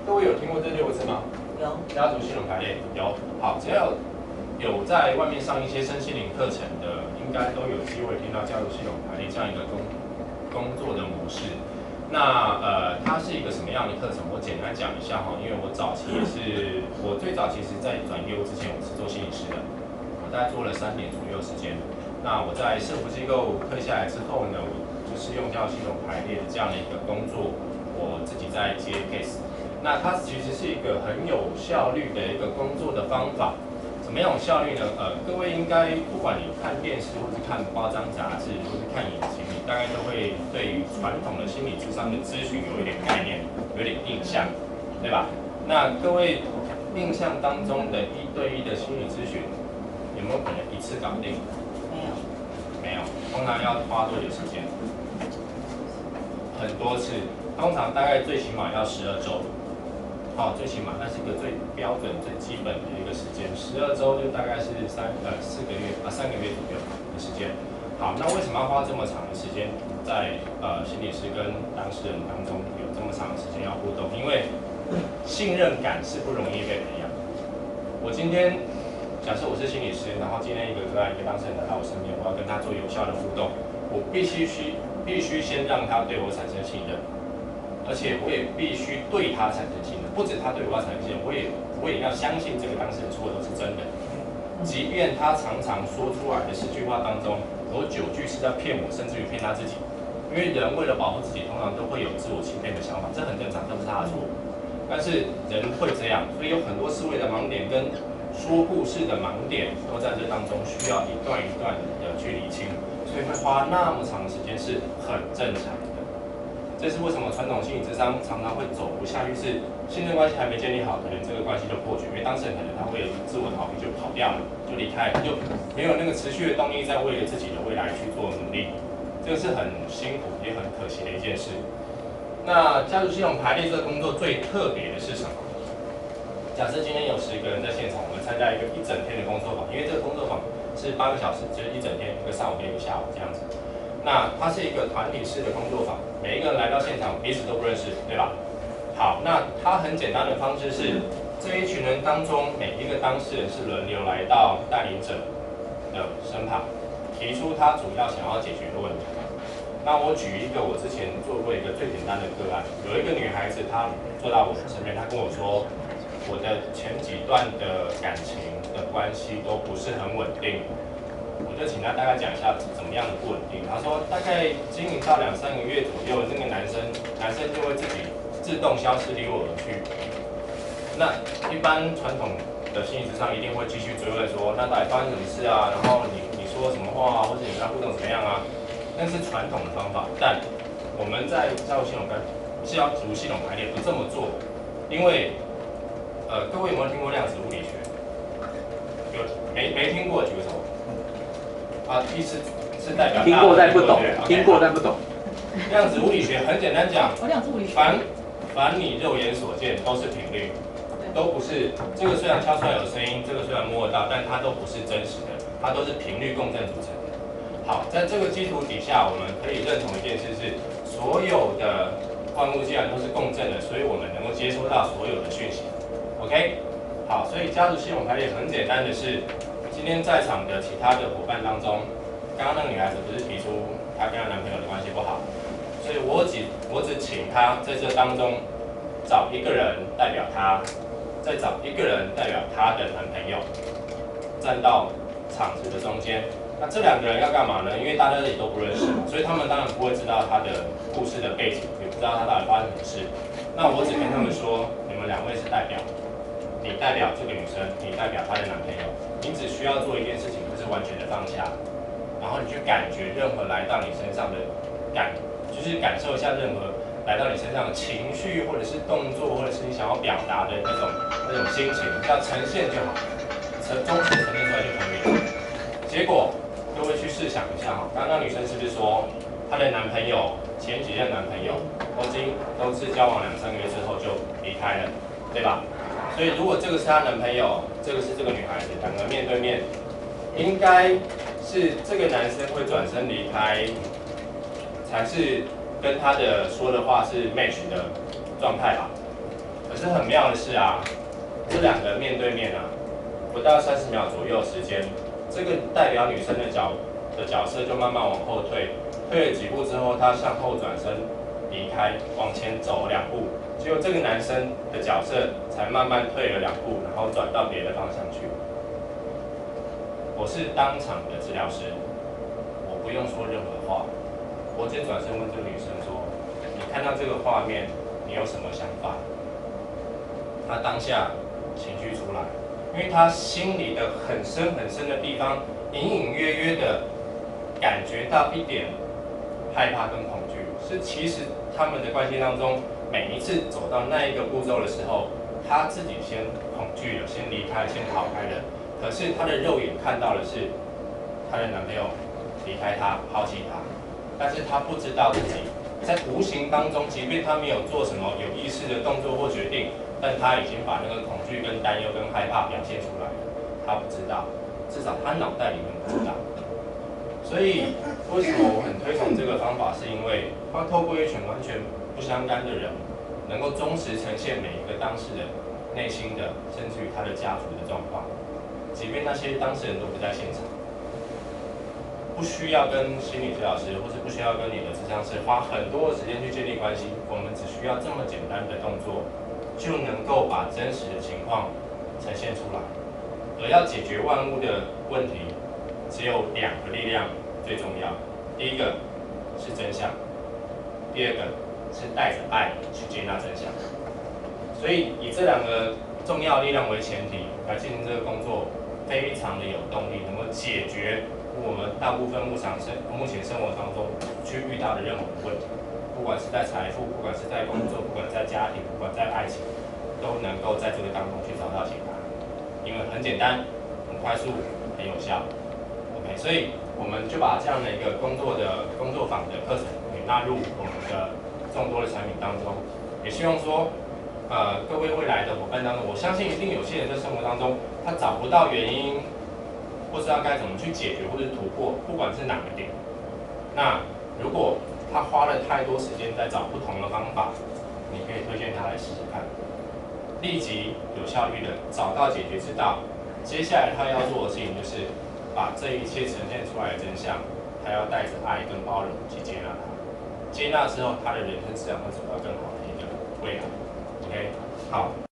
各位有听过这6个字吗？有。家族系统排列有。好，只要有在外面上一些身心灵课程的，应该都有机会听到家族系统排列这样一个工作的模式。那它是一个什么样的课程？我简单讲一下哈，因为我早期我最早其实在转业务之前，我是做心理师的，我大概做了3年左右时间。那我在社福机构退下来之后呢，我就是用家族系统排列的这样的一个工作，我自己在接 case。那它其实是一个很有效率的一个工作的方法。怎么样有效率呢？各位应该不管你看电视或是看报章杂志，或是看影集，你大概都会对于传统的心理咨商的咨询有一点概念，有点印象，对吧？那各位印象当中的1对1的心理咨询，有没有可能一次搞定？没有，通常要花多久时间？很多次，通常大概最起码要12周。好，最起码那是一个最标准、最基本的一个时间，12周就大概是3个月3个月左右的时间。好，那为什么要花这么长的时间在心理师跟当事人当中有这么长的时间要互动？因为信任感是不容易被培养。我今天假设我是心理师，然后今天一个当事人来到我身边，我要跟他做有效的互动，我必须先让他对我产生信任。而且我也必须对他产生信任，不止他对我要产生信任，我也要相信这个当事人说的都是真的，即便他常常说出来的10句话当中有9句是在骗我，甚至于骗他自己。因为人为了保护自己，通常都会有自我欺骗的想法，这很正常，这不是他的错。但是人会这样，所以有很多思维的盲点跟说故事的盲点都在这当中需要一段一段的去理清，所以会花那么长的时间是很正常的。这是为什么传统心理咨商常常会走不下去，是信任关系还没建立好，可能这个关系就破局，因为当事人可能他会自我逃避就跑掉了，就离开了，就没有那个持续的动力在为了自己的未来去做努力，这个是很辛苦也很可惜的一件事。那家族系统排列这个工作最特别的是什么？假设今天有10个人在现场，我们参加一整天的工作坊，因为这个工作坊是8个小时，就是一整天，一个上午跟一个下午这样子。那它是一个团体式的工作坊，每一个人来到现场彼此都不认识，对吧？好，那它很简单的方式是，这一群人当中每一个当事人是轮流来到带领者的身旁，提出他主要想要解决的问题。那我举一个我之前做过一个最简单的个案，有一个女孩子她坐到我的身边，她跟我说，我的前几段的感情的关系都不是很稳定。我就请他大概讲一下怎么样的不稳定。他说大概经营到2、3个月左右，那个男生就会自己自动消失离我而去。那一般传统的心理咨商一定会继续追问说，那到底发生什么事啊？然后你说什么话啊，或者你跟他互动怎么样啊？那是传统的方法，但我们在家族系统系统排列不这么做，因为各位有没有听过量子物理学？有没听过举个手？意思是代表听过但不懂，听过但不懂。量子物理学很简单讲，量子物理学，凡你肉眼所见都是频率，都不是这个虽然敲出来有声音，这个虽然摸得到，但它都不是真实的，它都是频率共振组成的。好，在这个基础底下，我们可以认同一件事是，所有的万物既然都是共振的，所以我们能够接收到所有的讯息。OK， 好，所以家族系统排列很简单的是。今天在场的其他的伙伴当中，刚刚那个女孩子不是提出她跟她男朋友的关系不好，所以我只请她在这当中找一个人代表她，再找一个人代表她的男朋友，站到场子的中间。那这2个人要干嘛呢？因为大家也都不认识嘛，所以他们当然不会知道她的故事的背景，也不知道她到底发生什么事。那我只跟他们说，你们2位是代表。你代表这个女生，你代表她的男朋友，你只需要做一件事情，就是完全的放下，然后你去感觉任何来到你身上的就是感受一下任何来到你身上的情绪，或者是动作，或者是你想要表达的那种心情，要呈现就好，忠实呈现出来就可以了。结果各位去试想一下哈，刚刚那女生是不是说她的男朋友前几任男朋友都是交往2、3个月之后就离开了，对吧？所以，如果这个是她男朋友，这个是这个女孩子，2个面对面，应该是这个男生会转身离开，才是跟他的说的话是 match 的状态吧？可可是很妙的是啊，这两个面对面啊，不到30秒左右时间，这个代表女生的角色就慢慢往后退，退了几步之后，她向后转身离开，往前走2步，结果这个男生的角色才慢慢退了2步，然后转到别的方向去。我是当场的治疗师，我不用说任何话，我直接转身问这个女生说：“你看到这个画面，你有什么想法？”她当下情绪出来，因为她心里的很深很深的地方，隐隐约约的感觉到一点害怕跟恐惧，是其实他们的关系当中，每一次走到那一个步骤的时候，她自己先恐惧了，先离开，先逃开了。可是她的肉眼看到的是她的男朋友离开她，抛弃她，但是她不知道自己在无形当中，即便她没有做什么有意识的动作或决定，但她已经把那个恐惧、跟担忧、跟害怕表现出来了。她不知道，至少她脑袋里面不知道。所以为什么我很推崇这个方法，是因为它透过一群完全不相干的人，能够忠实呈现每一个当事人内心的，甚至于他的家族的状况。即便那些当事人都不在现场，不需要跟心理治疗师，或是不需要跟你的咨商师花很多的时间去建立关系，我们只需要这么简单的动作，就能够把真实的情况呈现出来。而要解决万物的问题，只有2个力量最重要。第一个是真相，第二个是带着爱去接纳真相。所以以这2个重要力量为前提来进行这个工作，非常的有动力，能够解决我们大部分目前生活当中去遇到的任何问题，不管是在财富，不管是在工作，不管在家庭，不管在爱情，都能够在这个当中去找到解答。因为很简单、很快速、很有效。OK， 所以我们就把这样的一个工作坊的课程给纳入我们的众多的产品当中，也希望说。各位未来的伙伴当中，我相信一定有些人在生活当中，他找不到原因，或是要该怎么去解决或者突破，不管是哪个点。那如果他花了太多时间在找不同的方法，你可以推荐他来试试看，立即有效率的找到解决之道。接下来他要做的事情就是把这一切呈现出来的真相，他要带着爱跟包容去接纳它。接纳之后，他的人生自然会走到更好的一个未来。OK， 好。